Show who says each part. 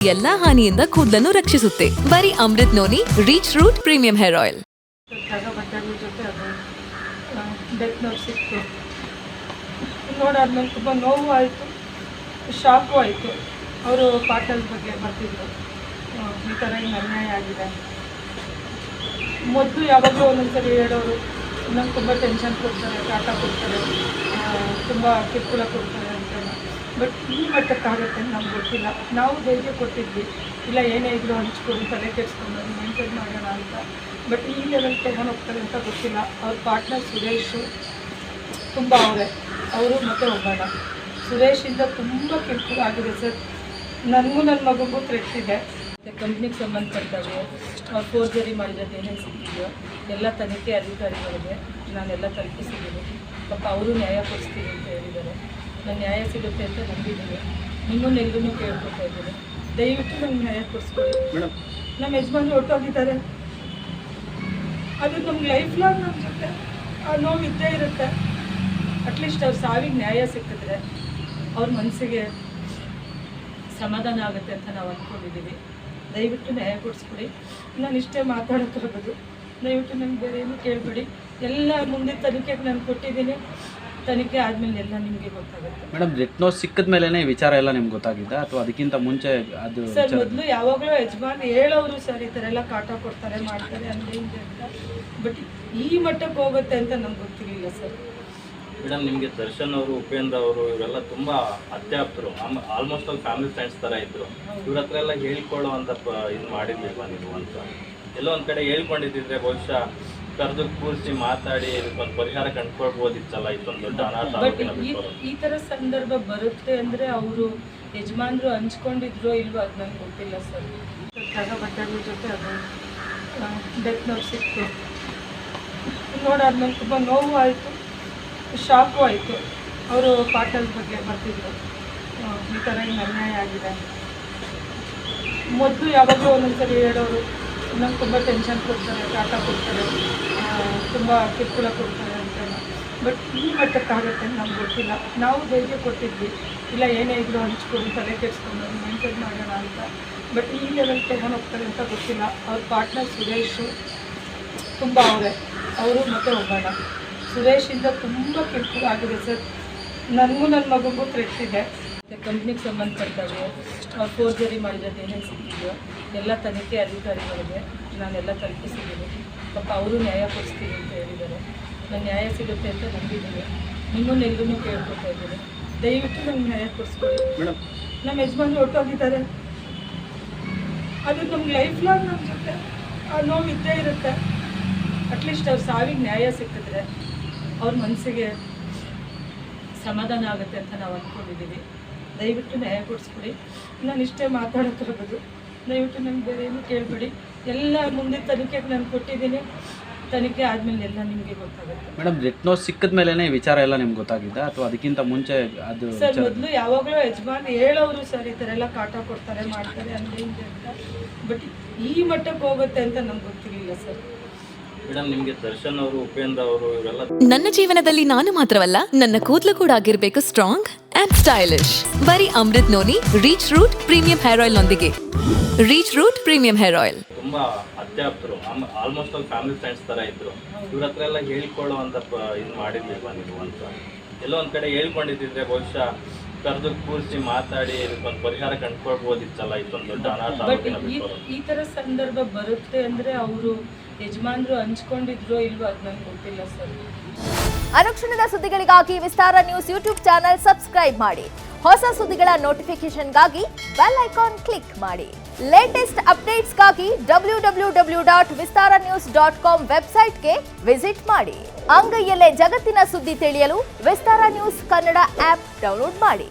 Speaker 1: ಎಲ್ಲಾ ಹಾನಿಯಿಂದ ಕೂದಲನ್ನು ರಕ್ಷಿಸುತ್ತೆ. ಬರೀ Amrit noni reach root premium hair oil.
Speaker 2: ಜೊತೆ ಅದು ಡೆತ್ ನೋಟ್ ಸಿಕ್ತು. ನೋಡಾದ್ಮೇಲೆ ತುಂಬ ನೋವು ಆಯಿತು, ಶಾಕು ಆಯಿತು. ಅವರು ಪಾರ್ಟ್ನರ್ಸ್ ಬಗ್ಗೆ ಬರ್ತಿದ್ರು, ಈ ಥರ ಹಿಂಗೆ ಅನ್ಯಾಯ ಆಗಿದೆ. ಮೊದಲು ಯಾವಾಗಲೂ ಒಂದೊಂದ್ಸರಿ ಹೇಳೋರು ನಂಗೆ ತುಂಬ ಟೆನ್ಷನ್ ಕೊಡ್ತಾರೆ, ಕಾಟ ಕೊಡ್ತಾರೆ, ತುಂಬ ಕಿರುಕುಳ ಕೊಡ್ತಾರೆ ಅಂತ. ಬಟ್ ಈ ಮಟ್ಟಕ್ಕಾಗತ್ತೆ ನಮ್ಗೆ ಗೊತ್ತಿಲ್ಲ. ನಾವು ಧೈರ್ಯ ಕೊಟ್ಟಿದ್ವಿ, ಇಲ್ಲ ಏನೇ ಇದ್ರು ಹಂಚ್ಕೊಂಡು ತಲೆ ಕೆಡಿಸ್ಕೊಂಡು ಮೇಂಟೈನ್ ಮಾಡೋಣ ಅಂತ. ಬಟ್ ಈ ಲೆವೆಲ್ ತೊಗೊಂಡು ಹೋಗ್ತಾರೆ ಅಂತ ಗೊತ್ತಿಲ್ಲ. ಅವ್ರ ಪಾರ್ಟ್ನರ್ ಸುರೇಶು ತುಂಬ ಅವರು ಮತ್ತು ಒಬ್ಬಣ್ಣ. ಸುರೇಶಿಂದ ತುಂಬ ಕಿರುಕುಳ ಆಗಿದೆ ಸರ್. ನನಗೂ ನನ್ನ ಮಗುಗೂ ಥ್ರೆಟ್ ಇದೆ. ಕಂಪ್ನಿಗೆ ಸಂಬಂಧಪಟ್ಟಾಗೆ ಅವ್ರು ಫೋರ್ಜರಿ ಮಾಡಿರೋದು ಏನೇನು ಸಿಕ್ಕಿದೆಯೋ ಎಲ್ಲ ತನಿಖೆ ಅಧಿಕಾರಿಗಳಿಗೆ ನಾನೆಲ್ಲ ತಲುಪಿಸಿದ್ದೀನಿ. ಪಾಪ ಅವರು ನ್ಯಾಯ ಕೊಡಿಸ್ತೀನಿ ಅಂತ ಹೇಳಿದ್ದಾರೆ. ನಾನು ನ್ಯಾಯ ಸಿಗುತ್ತೆ ಅಂತ ನಂಬಿದ್ದೀನಿ. ನಿಮ್ಮನ್ನೆಲ್ಲರೂ ಕೇಳ್ಕೊತಾ ಇದ್ದೀನಿ, ದಯವಿಟ್ಟು ನಂಗೆ ನ್ಯಾಯ ಕೊಡಿಸ್ಕೊಡಿ. ನಮ್ಮ ಯಜಮಾನ್ರು ಹೊರಟೋಗಿದ್ದಾರೆ, ಅದು ನಮ್ಗೆ ಲೈಫ್ ಲಾಂಗ್ ನಮ್ಮ ಜೊತೆ ಆ ನೋವು ಇದ್ದೇ ಇರುತ್ತೆ. ಅಟ್ಲೀಸ್ಟ್ ಅವ್ರ ಸಾವಿಗೆ ನ್ಯಾಯ ಸಿಕ್ಕಿದ್ರೆ ಅವ್ರ ಮನಸ್ಸಿಗೆ ಸಮಾಧಾನ ಆಗುತ್ತೆ ಅಂತ ನಾವು ಅಂದ್ಕೊಂಡಿದ್ದೀವಿ. ದಯವಿಟ್ಟು ನ್ಯಾಯ ಕೊಡಿಸ್ಬಿಡಿ. ನಾನು ಇಷ್ಟೇ ಮಾತಾಡೋಕ್ಕಾಗೋದು. ದಯವಿಟ್ಟು ನನಗೆ ಬೇರೆ ಏನು ಕೇಳಬೇಡಿ. ಎಲ್ಲ ಮುಂದೆ ತನಿಖೆಗೆ ನಾನು ಕೊಟ್ಟಿದ್ದೀನಿ. ತನಿಖೆ ಆದಮೇಲೆ ಎಲ್ಲ ನಿಮಗೆ ಗೊತ್ತಾಗುತ್ತೆ.
Speaker 3: ಮೇಡಮ್, ಡೆತ್ ನೋಟ್ ಸಿಕ್ಕಿದ ಮೇಲೇ ವಿಚಾರ ಎಲ್ಲ ನಿಮ್ಗೆ ಗೊತ್ತಾಗಿದೆ ಅಥವಾ ಅದಕ್ಕಿಂತ ಮುಂಚೆ? ಅದು
Speaker 2: ಸರ್, ಮೊದಲು ಯಾವಾಗಲೂ ಯಜಮಾನ್ ಹೇಳೋರು ಸರ್, ಈ ಥರ ಎಲ್ಲ ಕಾಟ ಕೊಡ್ತಾರೆ, ಮಾಡ್ತಾರೆ ಅಂದರೆ ಹಿಂಗೆ ಅಂತ. ಬಟ್ ಈ ಮಟ್ಟಕ್ಕೆ ಹೋಗುತ್ತೆ ಅಂತ ನಮ್ಗೆ ಗೊತ್ತಿರಲಿಲ್ಲ ಸರ್.
Speaker 4: ಮೇಡಮ್, ನಿಮಗೆ ದರ್ಶನ್ ಅವರು, ಉಪೇಂದ್ರ ಅವರು ಇವರೆಲ್ಲ ತುಂಬ ಅತ್ಯಾಪ್ತರು, ಆಲ್ಮೋಸ್ಟ್ ಅವ್ರು ಫ್ಯಾಮಿಲಿ ಫ್ರೆಂಡ್ಸ್ ಥರ ಇದ್ದರು. ಇವ್ರ ಹತ್ರ ಎಲ್ಲ ಹೇಳ್ಕೊಳ್ಳೋ ಅಂತ ಇದು ಮಾಡಿರ್ಲಿಲ್ವಾ ನೀವು ಅಂತ? ಎಲ್ಲೋ ಒಂದು ಕಡೆ ಹೇಳ್ಕೊಂಡಿದ್ದಿದ್ರೆ ಬಹುಶಃ ಕರೆದು ಕೂರಿಸಿ ಮಾತಾಡಿ ಇದಕ್ಕೊಂದು ಪರಿಹಾರ ಕಂಡುಕೊಳ್ಬೋದಿತ್ತಲ್ಲ, ಇದೊಂದು ದೊಡ್ಡ ಅನಾಥ.
Speaker 2: ಬಟ್ ಈ ಥರ ಸಂದರ್ಭ ಬರುತ್ತೆ ಅಂದರೆ ಅವರು ಯಜಮಾನ್ರು ಹಂಚ್ಕೊಂಡಿದ್ರು ಇಲ್ವೋ ಅದು ನನಗೆ ಗೊತ್ತಿಲ್ಲ ಸರ್. ಬಟ್ಟೆಗಳ ಜೊತೆ ಅದು ಡೆತ್ ನೋಟ್ ಸಿಕ್ತು. ನೋಡಾದ್ಮೇಲೆ ತುಂಬ ನೋವು ಆಯಿತು, ಶಾಕು ಆಯಿತು. ಅವರು ಪಾರ್ಟ್ನರ್ಸ್ ಬಗ್ಗೆ ಬರ್ತಿದ್ರು, ಈ ಥರ ಹಿಂಗೆ ಅನ್ಯಾಯ ಆಗಿದೆ. ಮೊದಲು ಯಾವಾಗಲೂ ಒಂದೊಂದ್ಸರಿ ಹೇಳೋರು ನಂಗೆ ತುಂಬ ಟೆನ್ಷನ್ ಕೊಡ್ತಾರೆ, ಕಾಟ ಕೊಡ್ತಾರೆ, ತುಂಬ ಕಿರುಕುಳ ಕೊಡ್ತಾರೆ ಅಂತ. ಬಟ್ ಈ ಮಟ್ಟಕ್ಕಾಗತ್ತೆ ನಮ್ಗೆ ಗೊತ್ತಿಲ್ಲ. ನಾವು ಧೈರ್ಯ ಕೊಟ್ಟಿದ್ವಿ, ಇಲ್ಲ ಏನೇ ಇದ್ರು ಹಂಚ್ಕೊಂಡು ತಲೆ ಕೆಡಿಸ್ಕೊಂಡು ಮೇಂಟೈನ್ ಮಾಡೋಣ ಅಂತ. ಬಟ್ ಈ ಲೆವೆಲ್ ತೊಗೊಂಡು ಹೋಗ್ತಾರೆ ಅಂತ ಗೊತ್ತಿಲ್ಲ. ಅವ್ರ ಪಾರ್ಟ್ನರ್ ಸುರೇಶು ತುಂಬ ಅವರು ಮತ್ತು ಒಬ್ಬಣ್ಣ. ಸುರೇಶಿಂದ ತುಂಬ ಕಿರುಕುಳ ಆಗಿದೆ ಸರ್. ನನಗೂ ನನ್ನ ಮಗುಗೂ ಥ್ರೆಟ್ ಇದೆ. ಕಂಪ್ನಿಗೆ ಸಂಬಂಧಪಟ್ಟಾಗೆ ಅವ್ರು ಫೋರ್ಜರಿ ಮಾಡಿರೋದು ಏನೇನು ಸಿಕ್ಕಿದೆಯೋ ಎಲ್ಲ ತನಿಖೆ ಅಧಿಕಾರಿಗಳಿಗೆ ನಾನೆಲ್ಲ ತಲುಪಿಸಿದ್ದೀನಿ. ಪಾಪ ಅವರು ನ್ಯಾಯ ಕೊಡಿಸ್ತೀನಿ ಅಂತ ಹೇಳಿದ್ದಾರೆ. ನಾನು ನ್ಯಾಯ ಸಿಗುತ್ತೆ ಅಂತ ನಂಬಿದ್ದೀನಿ. ನಿಮ್ಮನ್ನೆಲ್ಲರೂ ಕೇಳ್ಕೊತಾ ಇದ್ದೀನಿ, ದಯವಿಟ್ಟು ನಂಗೆ ನ್ಯಾಯ ಕೊಡಿಸ್ಕೊಡಿ. ನಮ್ಮ ಯಜಮಾನ್ರು ಹೊರಟೋಗಿದ್ದಾರೆ, ಅದು ನಮ್ಗೆ ಲೈಫ್ ಲಾಂಗ್ ನಮ್ಮ ಜೊತೆ ಆ ನೋವು ಇದ್ದೇ ಇರುತ್ತೆ. ಅಟ್ಲೀಸ್ಟ್ ಅವ್ರ ಸಾವಿಗೆ ನ್ಯಾಯ ಸಿಕ್ಕಿದ್ರೆ ಅವ್ರ ಮನಸ್ಸಿಗೆ ಸಮಾಧಾನ ಆಗುತ್ತೆ ಅಂತ ನಾವು ಅಂದ್ಕೊಂಡಿದ್ದೀವಿ. ದಯವಿಟ್ಟು ನ್ಯಾಯ ಕೊಡಿಸ್ಬಿಡಿ. ನಾನು ಇಷ್ಟೇ ಮಾತಾಡೋಕ್ಕಾಗೋದು. ದಯವಿಟ್ಟು ನನಗೆ ಬೇರೆ ಏನು ಕೇಳಬೇಡಿ. ಎಲ್ಲ ಮುಂದೆ ತನಿಖೆಗೆ ನಾನು ಕೊಟ್ಟಿದ್ದೀನಿ. ತನಿಖೆ ಆದಮೇಲೆ ಎಲ್ಲ ನಿಮಗೆ ಗೊತ್ತಾಗುತ್ತೆ.
Speaker 3: ಮೇಡಮ್, ಡೆತ್ ನೋಟ್ ಸಿಕ್ಕಿದ ಮೇಲೇ ವಿಚಾರ ಎಲ್ಲ ನಿಮ್ಗೆ ಗೊತ್ತಾಗಿದೆ ಅಥವಾ ಅದಕ್ಕಿಂತ ಮುಂಚೆ? ಅದು
Speaker 2: ಸರ್, ಮೊದಲು ಯಾವಾಗಲೂ ಯಜಮಾನ್ ಹೇಳೋರು ಸರ್, ಈ ಥರ ಎಲ್ಲ ಕಾಟ ಕೊಡ್ತಾರೆ, ಮಾಡ್ತಾರೆ ಅಂದರೆ ಹಿಂಗೆ ಅಂತ. ಬಟ್ ಈ ಮಟ್ಟಕ್ಕೆ ಹೋಗುತ್ತೆ ಅಂತ ನಮ್ಗೆ ಗೊತ್ತಿರಲಿಲ್ಲ ಸರ್.
Speaker 4: ಮೇಡಮ್, ನಿಮಗೆ ದರ್ಶನ್ ಅವರು, ಉಪೇಂದ್ರ ಅವರು ಇವರೆಲ್ಲ
Speaker 1: ನನ್ನ ಜೀವನದಲ್ಲಿ ನಾನು ಮಾತ್ರವಲ್ಲ, ನನ್ನ ಕೂದಲು ಕೂಡ ಆಗಿರ್ಬೇಕು ಸ್ಟ್ರಾಂಗ್ ಅಂಡ್ ಸ್ಟೈಲಿಶ್. ಬರೀ Amrit noni reach root premium hair oil ನೊಂದಿಗೆ. Reach root premium hair oil
Speaker 4: ತುಂಬ ಅತ್ಯಾಪ್ತರು, ಆಲ್ಮೋಸ್ಟ್ ಅವ್ರು ಫ್ಯಾಮಿಲಿ ಫ್ರೆಂಡ್ಸ್ ಥರ ಇದ್ದರು. ಇವ್ರ ಹತ್ರ ಎಲ್ಲ ಹೇಳ್ಕೊಳ್ಳೋ ಅಂತ ಇದು ಮಾಡಿರ್ಲಿಲ್ವಾ ನೀವು ಅಂತ? ಎಲ್ಲೋ ಒಂದು ಕಡೆ ಹೇಳ್ಕೊಂಡಿದ್ದಿದ್ರೆ ಬಹುಶಃ ಕರೆದು ಕೂರಿಸಿ ಮಾತಾಡಿ ಇದಕ್ಕೊಂದು ಪರಿಹಾರ ಕಂಡುಕೊಳ್ಬೋದಿತ್ತಲ್ಲ, ಇದೊಂದು ದೊಡ್ಡ ಅನಾಥ.
Speaker 2: ಬಟ್ ಈ ಥರ ಸಂದರ್ಭ ಬರುತ್ತೆ ಅಂದರೆ ಅವರು ಯಜಮಾನ್ರು ಹಂಚ್ಕೊಂಡಿದ್ರು ಇಲ್ವೋ ಅದು ನನಗೆ ಗೊತ್ತಿಲ್ಲ ಸರ್.
Speaker 5: ಅನುಕ್ಷಣದ ಸುದ್ದಿಗಳಿಗಾಗಿ ವಿಸ್ತಾರ ನ್ಯೂಸ್ ಯೂಟ್ಯೂಬ್ ಚಾನೆಲ್ ಸಬ್ಸ್ಕ್ರೈಬ್ ಮಾಡಿ. ಹೊಸ ಸುದ್ದಿಗಳ ನೋಟಿಫಿಕೇಶನ್ಗಾಗಿ ಬೆಲ್ ಐಕಾನ್ ಕ್ಲಿಕ್ ಮಾಡಿ. ಲೇಟೆಸ್ಟ್ ಅಪ್ಡೇಟ್ಸ್ಗಾಗಿ www.vistaranews.com ವೆಬ್ಸೈಟ್ಗೆ ವಿಸಿಟ್ ಮಾಡಿ. ಅಂಗೈಯಲ್ಲೇ ಜಗತ್ತಿನ ಸುದ್ದಿ ತಿಳಿಯಲು ವಿಸ್ತಾರ ನ್ಯೂಸ್ ಕನ್ನಡ ಆಪ್ ಡೌನ್ಲೋಡ್ ಮಾಡಿ.